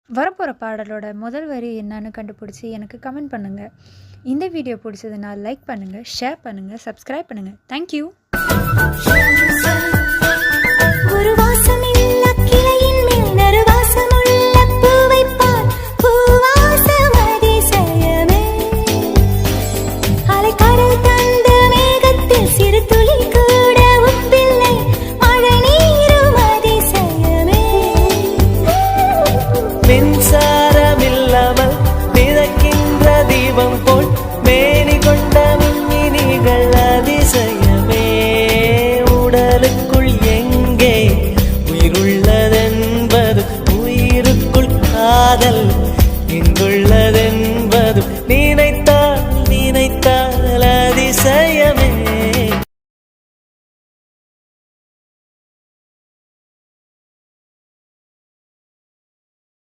வரப்போகிற பாடலோட முதல் வரி என்னன்னு கண்டுபிடிச்சி எனக்கு கமெண்ட் பண்ணுங்கள். இந்த வீடியோ பிடிச்சதுன்னா லைக் பண்ணுங்கள், ஷேர் பண்ணுங்கள், சப்ஸ்கிரைப் பண்ணுங்கள். தேங்க்யூ. மின்சாரமில்லாமல் மிதக்கின்ற தீபம் போல் மேனி கொண்ட மின்மினிகள் அதிசயமே. உடலுக்குள் எங்கே உயிருள்ளதென்பது உயிருக்குள் காதல்